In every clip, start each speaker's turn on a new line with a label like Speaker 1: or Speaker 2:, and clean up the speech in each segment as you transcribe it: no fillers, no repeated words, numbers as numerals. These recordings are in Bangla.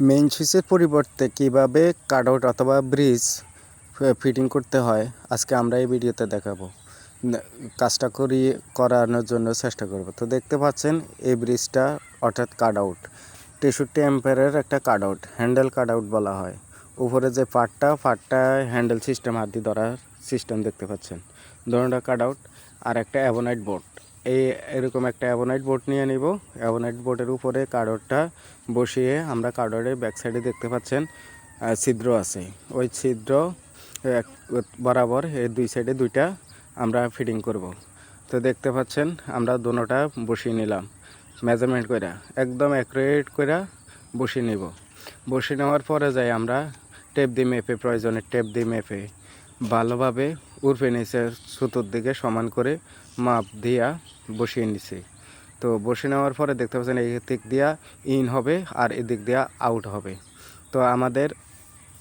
Speaker 1: মেইন সুইচের পরিবর্তে কিভাবে কাটআউট অথবা ব্রিজ ফিটিং করতে হয় আজকে আমরা এই ভিডিওতে দেখাবো। কাজটা করানোর জন্য চেষ্টা করব। তো দেখতে পাচ্ছেন এই ব্রিজটা অর্থাৎ কাটআউট 63 অ্যাম্পিয়ারের একটা কাটআউট, হ্যান্ডেল কাটআউট বলা হয়। উপরে যে পার্টটা হ্যান্ডেল সিস্টেম, হাত দিয়ে ধরার সিস্টেম দেখতে পাচ্ছেন, দুটোটা কাটআউট। আর একটা অ্যাভোনাইট বোর্ড, এরকম একটা অ্যাভোনাইট বোর্ড নিয়ে নিব। অ্যাভোনাইট বোর্ডের উপরে কাটআউটটা বসিয়ে আমরা কাটআউটের ব্যাক সাইডে দেখতে পাচ্ছেন ছিদ্র আছে, ওই ছিদ্র বরাবর এই দুই সাইডে দুইটা আমরা ফিটিং করব। তো দেখতে পাচ্ছেন আমরা দুটোটা বসিয়ে নিলাম, মেজারমেন্ট করে একদম অ্যাকুরেট করে বসিয়ে নিব। বসিয়ে নেওয়ার পরে যাই আমরা টেপ দিয়ে মেপে, প্রয়োজনে টেপ দিয়ে মেপে ভালোভাবে উর্ফে নিচে সুতোর দিকে সমান করে মাপ দিয়া বসিয়ে নিছি। তো বসিয়ে নেওয়ার পরে দেখতে পাচ্ছেন এই দিক দিয়া ইন হবে আর এদিক দিয়া আউট হবে। তো আমাদের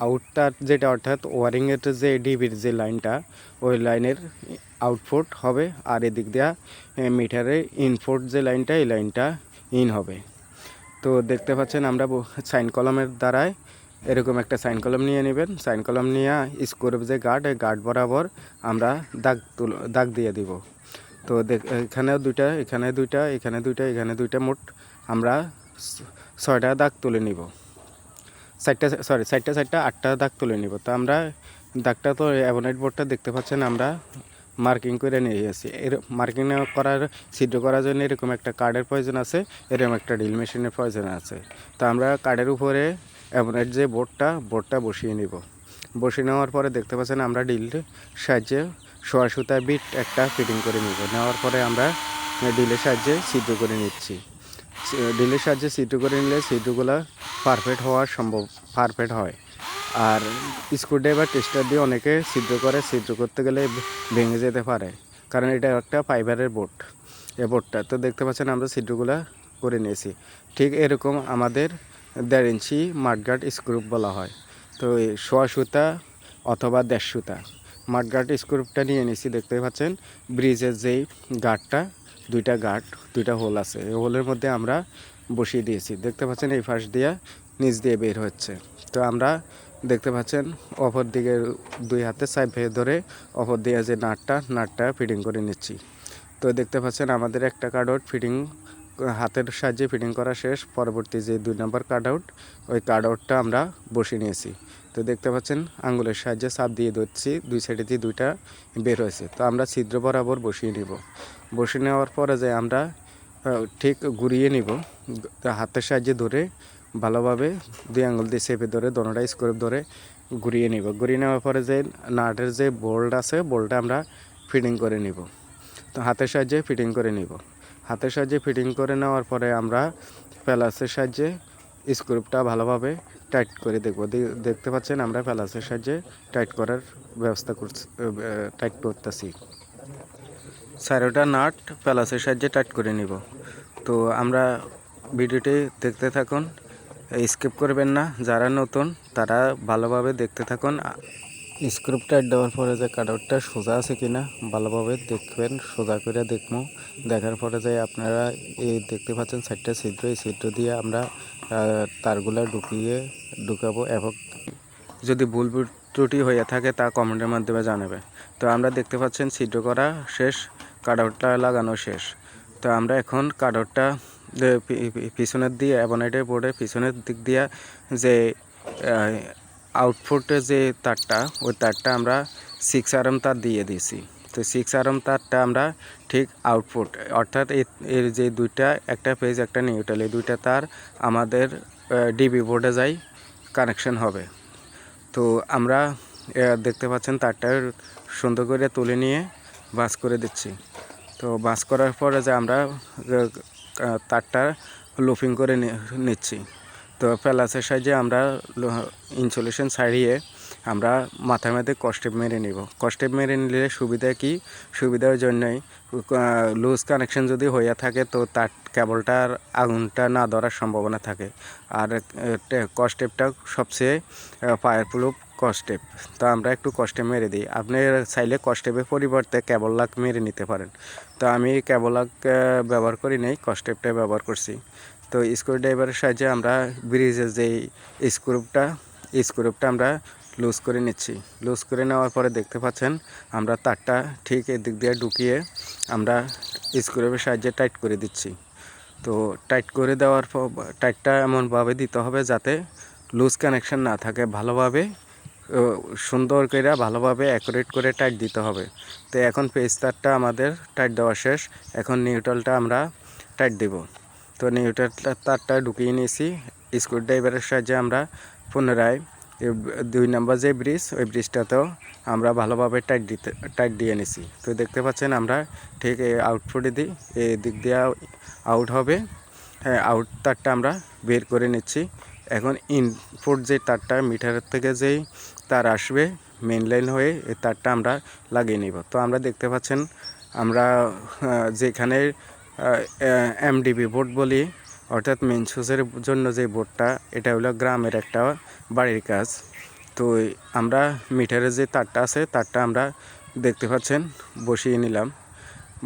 Speaker 1: আউটটার যেটা অর্থাৎ ওয়ারিংয়ের যে ডিবির যে লাইনটা, ওই লাইনের আউটপুট হবে, আর এদিক দিয়া মিটারের ইনপুট যে লাইনটা, এই লাইনটা ইন হবে। তো দেখতে পাচ্ছেন আমরা সাইন কলমের দ্বারায় এরকম একটা সাইন কলম নিয়ে নেবেন। সাইন কলম নিয়ে স্ক্রুর যে গার্ড, এই গার্ড বরাবর আমরা দাগ দিয়ে দিব। তো এখানেও দুইটা, এখানে দুইটা, এখানে দুইটা, এখানে দুইটা, মোট আমরা 6টা দাগ তুলে নিব। চারটা 8টা দাগ তুলে নিব। তো আমরা দাগটা, তো অ্যাভোনাইট বোর্ডটা দেখতে পাচ্ছেন আমরা মার্কিং করে নিয়ে আসি। এর মার্কিং করার, ছিদ্র করার জন্য এরকম একটা কার্ডের প্রয়োজন আছে, এরকম একটা ড্রিল মেশিনের প্রয়োজন আছে। তো আমরা কার্ডের উপরে অ্যাভোনাইট যে বোর্ডটা বসিয়ে নিব। বসিয়ে নেওয়ার পরে দেখতে পাচ্ছেন আমরা ড্রিলের সাহায্যে সোয়া সুতা বিট একটা ফিটিং করে নিব। নেওয়ার পরে আমরা ড্রিলের সাহায্যে ছিদ্র করে নিচ্ছি। ড্রিলের সাহায্যে ছিদ্র করে নিলে ছিদ্রগুলো পারফেক্ট হয়। আর স্ক্রুড্রাইভার টেস্টার দিয়ে অনেকে ছিদ্র করতে গেলে ভেঙে যেতে পারে, কারণ এটা একটা ফাইবারের বোর্ড, এই বোর্ডটা। তো দেখতে পাচ্ছেন আমরা ছিদ্রগুলো করে নিয়েছি। ঠিক এরকম আমাদের 1.5 ইঞ্চি মাডগার্ড স্ক্রু বলা হয়। তো এই সোয়া সুতা অথবা 1.5 সুতা মাডগার্ড স্ক্রুপটা নিয়ে নিয়েছি। দেখতে পাচ্ছেন ব্রিজের যেই গার্ডটা, দুইটা হোল আছে, এই হোলের মধ্যে আমরা বসিয়ে দিয়েছি। দেখতে পাচ্ছেন এই ফাঁস দিয়ে নিচ দিয়ে বের হচ্ছে। তো আমরা দেখতে পাচ্ছেন অপর দিকে দুই হাতে সাইড ধরে অপর দিকে যে নাটটা ফিটিং করে নিচ্ছি। তো দেখতে পাচ্ছেন আমাদের একটা কাটআউট ফিটিং হাতের সাহায্যে ফিটিং করা শেষ। পরবর্তী যে 2 নম্বর কাটআউট, ওই কাটআউটটা আমরা বসিয়ে নিয়েছি। তো দেখতে পাচ্ছেন আঙ্গুলের সাহায্যে চাপ দিয়ে ধরছি, দুই সাইডে দিয়ে দুইটা বের হয়েছে। তো আমরা ছিদ্র বরাবর বসিয়ে নিব। বসিয়ে নেওয়ার পরে যে আমরা ঠিক ঘুরিয়ে নিব, হাতের সাহায্যে ধরে ভালোভাবে 2 আঙ্গুল দিয়ে চেপে ধরে দোনোটা স্ক্রু ধরে ঘুরিয়ে নিব। ঘুরিয়ে নেওয়ার পরে যে নাটের যে বোল্ট আছে, বোল্টটা আমরা ফিটিং করে নিব। তো হাতের সাহায্যে ফিটিং করে নিব। হাতের সাহায্যে ফিটিং করে নেওয়ার পরে আমরা প্যালাসের সাহায্যে স্ক্রুপটা ভালোভাবে টাইট করে দেখব। দেখতে পাচ্ছেন আমরা প্যালাসের সাহায্যে টাইট করার ব্যবস্থা টাইট করতেছি। 4টা নাট প্যালাসের সাহায্যে টাইট করে নিব। তো আমরা ভিডিওটি দেখতে থাকুন, স্কিপ করবেন না। যারা নতুন তারা ভালোভাবে দেখতে থাকুন। স্ক্রুপ টাইট দেওয়ার পরে যে কাটআউটটা সোজা আছে কিনা ভালোভাবে দেখবেন, সোজা করে দেখবো। দেখার পরে যে আপনারা এই দেখতে পাচ্ছেন 4টা ছিদ্র, এই ছিদ্র দিয়ে আমরা তারগুলো ঢুকাবো। এবং যদি ভুল ত্রুটি হয়ে থাকে তা কমেন্টের মাধ্যমে জানাবে। তো আমরা দেখতে পাচ্ছেন ছিদ্র করা শেষ, কাটআউটটা লাগানো শেষ। তো আমরা এখন কাটআউটটা পিছনের দিয়ে অ্যাভোনাইটের বোর্ডের পিছনের দিক দিয়ে যে আউটপুটে যে তারটা, ওই তারটা আমরা 6 তার দিয়ে দিয়েছি। তো 6 তারটা আমরা ঠিক আউটপুট, অর্থাৎ এর যে দুইটা, একটা ফেজ একটা নিউট্রাল, এই দুইটা তার আমাদের ডিবি বোর্ডে যাই কানেকশন হবে। তো আমরা দেখতে পাচ্ছেন তারটা সুন্দর করে তুলে নিয়ে বাস করে দিচ্ছি। তো বাস করার পরে যে আমরা তারটা লুপিং করে নিচ্ছি। তো প্যালাসের সাহায্যে আমরা ইনসুলেশন ছাড়িয়ে আমরা মাথার মধ্যে কস্টেপ মেরে নিব। কস্টেপ মেরে নিলে সুবিধা কি, সুবিধার জন্যই লুজ কানেকশন যদি হয়ে থাকে তো তার কেবলটার আগুনটা না ধরার সম্ভাবনা থাকে। আর কস্টেপটা সবচেয়ে ফায়ারপ্রুফ কস্টেপ। তো আমরা একটু কস্টেপ মেরে দিই। আপনি চাইলে কস্টেপের পরিবর্তে কেবল লাক মেরে নিতে পারেন। তো আমি কেবল লাক ব্যবহার করি নাই, কস্টেপটা ব্যবহার করছি। তো স্ক্রুড্রাইভারের সাহায্যে আমরা ব্রিজের যেই স্ক্রুপটা আমরা লুজ করে নিচ্ছি। লুজ করে নেওয়ার পরে দেখতে পাচ্ছেন আমরা তারটা ঠিক এদিক দিয়ে ঢুকিয়ে আমরা স্ক্রুপের সাহায্যে টাইট করে দিচ্ছি। তো টাইট করে দেওয়ার পর টাইটটা এমনভাবে দিতে হবে যাতে লুজ কানেকশন না থাকে, ভালোভাবে সুন্দর করে ভালোভাবে অ্যাকুরেট করে টাইট দিতে হবে। তো এখন পেজ তারটা আমাদের টাইট দেওয়া শেষ, এখন নিউট্রালটা আমরা টাইট দেব। তো নিউট্রাল তারটা ঢুকিয়ে নিয়েছি। স্ক্রুড্রাইভারের সাহায্যে আমরা পুনরায় 2 নম্বর যে ব্রিজ, ওই ব্রিজটাতেও আমরা ভালোভাবে টাইট দিয়ে নিছি। তো দেখতে পাচ্ছেন আমরা ঠিক এই আউটপুটে দিই, এই দিক দিয়ে আউট হবে। হ্যাঁ, আউট তারটা আমরা বের করে নিচ্ছি। এখন ইনপুট যে তারটা মিটারের থেকে যেই তার আসবে মেইন লাইন হয়ে, এই তারটা আমরা লাগিয়ে নিব। তো আমরা দেখতে পাচ্ছেন আমরা যেখানে এমডিবি বোর্ড বলি, অর্থাৎ মেইন সুইচের জন্য যে বোর্ডটা, এটা হলো গ্রামের একটা বাড়ির কাজ। তো আমরা মিটারের যে তারটা আছে, তারটা আমরা দেখতে পাচ্ছেন বসিয়ে নিলাম।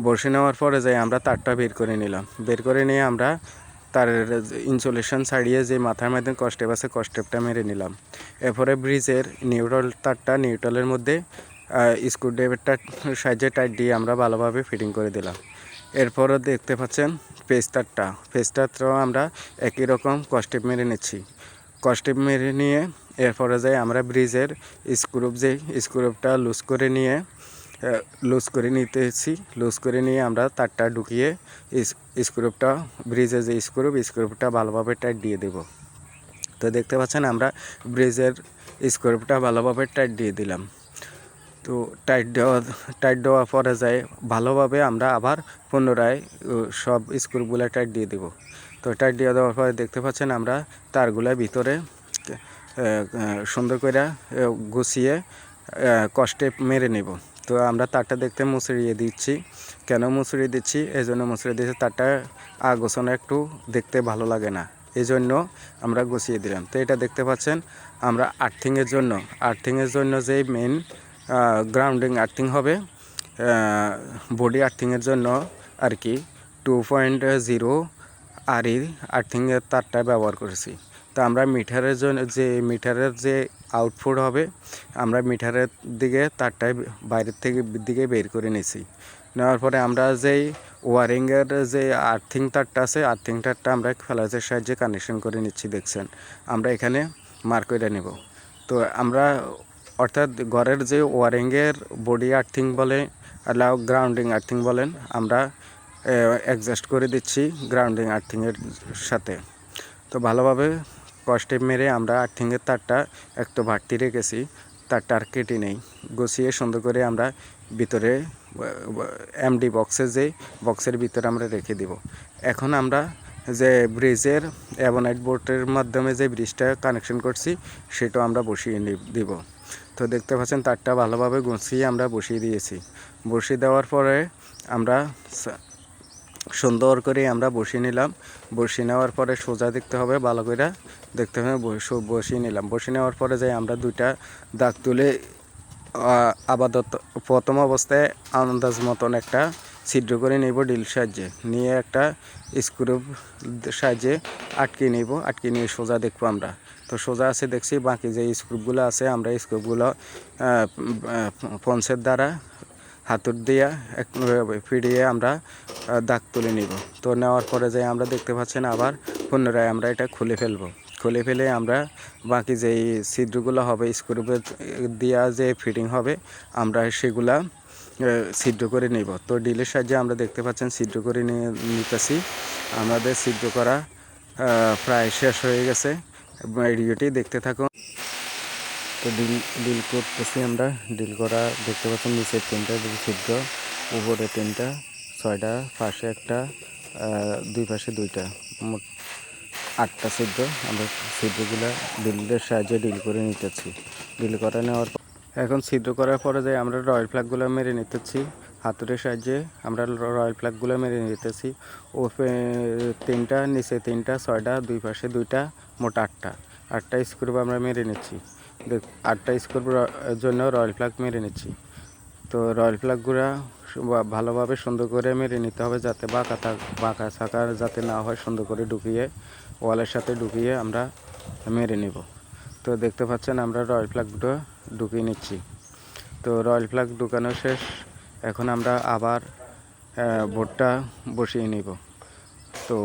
Speaker 1: বসিয়ে নেওয়ার পরে যাই আমরা তারটা বের করে নিলাম। বের করে নিয়ে আমরা তার ইনসুলেশন ছাড়িয়ে যে মাথার মধ্যে কস্টেপ আছে, কস্টেপটা মেরে নিলাম। এরপরে ব্রিজের নিউট্রাল তারটা নিউট্রালের মধ্যে স্ক্রুড্রাইভারটার সাহায্যে টাইট দিয়ে আমরা ভালোভাবে ফিটিং করে দিলাম। এরপরও দেখতে পাচ্ছেন পেজ তারটাও আমরা একই রকম কস্টেপ মেরে নিচ্ছি। কস্টেপ মেরে নিয়ে এরপরে যাই আমরা ব্রিজের স্ক্রুপটা লুজ করে নিয়ে আমরা তারটা ঢুকিয়ে স্ক্রুপটা ব্রিজের যে স্ক্রুপটা ভালোভাবে টাইট দিয়ে দেব। তো দেখতে পাচ্ছেন আমরা ব্রিজের স্ক্রুপটা ভালোভাবে টাইট দিয়ে দিলাম। তো টাইট দেওয়ার পরে যায় ভালোভাবে আমরা আবার পুনরায় সব স্ক্রুপগুলো টাইট দিয়ে দেব। তো টাইট দিয়ে দেওয়ার পরে দেখতে পাচ্ছেন আমরা তারগুলা ভিতরে সুন্দর করে গুছিয়ে কস্টেপ মেরে নেব। তো আমরা তারটা দেখতে মুচড়িয়ে দিচ্ছি। কেন মুচড়িয়ে দিচ্ছি? এই জন্য মুচড়িয়ে দিচ্ছি, তারটা গোছানো একটু দেখতে ভালো লাগে না, এই জন্য আমরা গুছিয়ে দিলাম। তো এটা দেখতে পাচ্ছেন আমরা আর্থিংয়ের জন্য যে মেইন গ্রাউন্ডিং আর্থিং হবে, বডি আর্থিংয়ের জন্য আর কি 2.0 আরই আর্থিংয়ের তারটা ব্যবহার করেছি। তো আমরা মিটারের যে আউটপুট হবে, আমরা মিটারের দিকে তারটায় বাইরের দিকে বের করে নিয়েছি। নেওয়ার পরে আমরা যেই ওয়ারিংয়ের যে আর্থিং তারটা আছে, আর্থিং তারটা আমরা ফ্ল্যাশের সাহায্যে কানেকশন করে নিচ্ছি। দেখছেন আমরা এখানে মার্ক করে নেব। তো আমরা অর্থাৎ ঘরের যে ওয়ারিংয়ের বডি আর্থিং বলে গ্রাউন্ডিং আর্থিং বলেন, আমরা অ্যাডজাস্ট করে দিচ্ছি গ্রাউন্ডিং আর্থিংয়ের সাথে। তো ভালোভাবে কস্টেপ মেরে আমরা আর্থিংয়ের তারটা একটু বাড়তি রেখেছি, তারটা আর কেটে নেই, গুছিয়ে সুন্দর করে আমরা ভিতরে এমডি বক্সের ভিতরে আমরা রেখে দিব। এখন আমরা যে ব্রিজের অ্যাবোনাইট বোর্ডের মাধ্যমে যে ব্রিজটা কানেকশন করছি, সেটাও আমরা বসিয়ে দিব। তো দেখতে পাচ্ছেন তারটা ভালোভাবে গুছিয়ে আমরা বসিয়ে দিয়েছি। বসিয়ে দেওয়ার পরে আমরা সুন্দর করে আমরা বসিয়ে নিলাম। বসিয়ে নেওয়ার পরে সোজা দেখতে হবে, ভালো করে দেখতে হবে। বসিয়ে নিলাম। বসিয়ে নেওয়ার পরে যাই আমরা 2টা দাগ তুলে আপাতত প্রথম অবস্থায় আন্দাজ মতন একটা ছিদ্র করে নেব ড্রিল সাহায্যে, নিয়ে একটা স্ক্রু সাহায্যে আটকে নিয়ে সোজা দেখবো আমরা। তো সোজা আছে দেখছি, বাকি যে স্ক্রুপগুলো আছে আমরা স্ক্রুপগুলো পঞ্চের দ্বারা হাতুড় দিয়ে ফিরিয়ে আমরা দাগ তুলে নিব। তো নেওয়ার পরে যাই আমরা দেখতে পাচ্ছেন আবার পুনরায় আমরা এটা খুলে ফেলে আমরা বাকি যেই ছিদ্রগুলো হবে স্ক্রুপের দিয়া যে ফিটিং হবে, আমরা সেগুলা ছিদ্র করে নিব। তো ড্রিলের সাহায্যে আমরা দেখতে পাচ্ছেন ছিদ্র করে নিতেছি। আমাদের ছিদ্র করা প্রায় শেষ হয়ে গেছে। ভিডিওটি দেখতে থাকুন। তো ডিল করতেছি আমরা। ডিল করা দেখতে পাচ্ছেন নিচের 3টা ছিদ্র, উপরে 3টা, 6টা, পাশে একটা, 2 পাশে 2টা, মোট 8টা ছিদ্র। আমরা ছিদ্রগুলো ডিলের সাহায্যে ডিল করে নিতেছি। ডিল করে নেওয়ার পর এখন ছিদ্র করার পরে যাই আমরা রয়েল প্লাগগুলো মেরে নিতেছি। হাতুড়ের সাহায্যে আমরা রয়েল প্লাগগুলো মেরে নিতেছি। ও 3টা, নিচে 3টা, 6টা, 2 পাশে 2টা, মোট 8টা স্ক্রু আমরা মেরে নিচ্ছি। 8টা স্ক্রুর জন্য রয়েল প্লাগ মেরে নিচ্ছি। তো রয়্যাল প্লাগগুলো ভালোভাবে সুন্দর করে মেরে নিতে হবে, যাতে বাঁকা থাকার যাতে না হয়, সুন্দর করে ঢুকিয়ে ওয়ালের সাথে ঢুকিয়ে আমরা মেরে নেব। তো দেখতে পাচ্ছেন আমরা রয়্যাল প্লাগগুলো ঢুকিয়ে নিচ্ছি। তো রয়্যাল প্লাগ ঢুকানো শেষ। এখন আমরা আবার বোর্ডটা বসিয়ে নিব। তো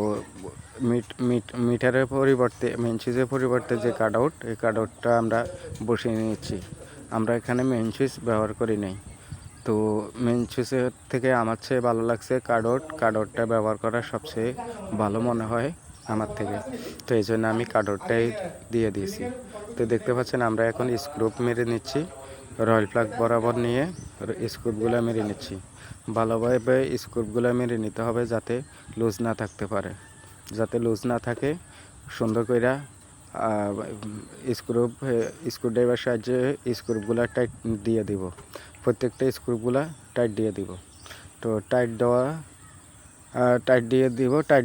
Speaker 1: মিটারের পরিবর্তে মেইন সুইচের পরিবর্তে যে কাট আউট, এই কাট আউটটা আমরা বসিয়ে নিচ্ছি। আমরা এখানে মেইন সুইচ ব্যবহার করি নাই। তো মেইন সুইচের থেকে আমার চেয়ে ভালো লাগছে কাট আউটটা ব্যবহার করা সবচেয়ে ভালো মনে হয় আমার থেকে। তো এই জন্য আমি কাট আউটটাই দিয়ে দিয়েছি। তো দেখতে পাচ্ছেন আমরা এখন স্ক্রু মেরে নিচ্ছি, রয়্যাল প্লাগ বরাবর নিয়ে স্ক্রুপগুলো মেরে নিচ্ছি। ভালোভাবে স্ক্রুপগুলো মেরে নিতে হবে, যাতে লুজ না থাকতে পারে। যাতে লুজ না থাকে সুন্দর করে স্ক্রুড্রাইভার সাহায্যে স্ক্রুপগুলো টাইট দিয়ে দিব। প্রত্যেকটা স্ক্রুপগুলো টাইট দিয়ে দিব। তো টাইট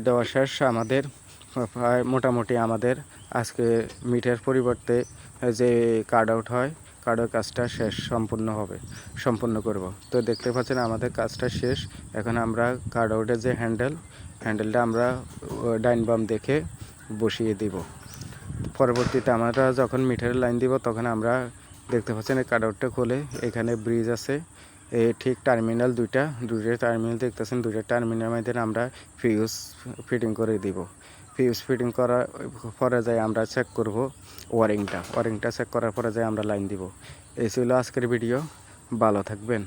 Speaker 1: দেওয়া শেষ আমাদের। মোটামুটি আমাদের আজকে মিটার পরিবর্তে যে কাট আউট হয়, কাট আউট কাজটা সম্পূর্ণ করব। তো দেখতে পাচ্ছেন আমাদের কাজটা শেষ। এখন আমরা কাট আউটের যে হ্যান্ডেলটা আমরা ডাইন বাম দেখে বসিয়ে দিব। পরবর্তীতে আমরা যখন মিটারের লাইন দিব, তখন আমরা দেখতে পাচ্ছেন এই কাট আউটটা খুলে এখানে ব্রিজ আছে, ঠিক টার্মিনাল দুইটা টার্মিনাল দেখতেছেন, দুইটা টার্মিনাল মধ্যে আমরা ফিউজ ফিটিং করে দিব। ফিউজ ফিটিং করার পরে যাই আমরা চেক করব ওয়ারিংটা চেক করার পরে যাই আমরা লাইন দিব। এই ছিল আজকের ভিডিও। ভালো থাকবেন।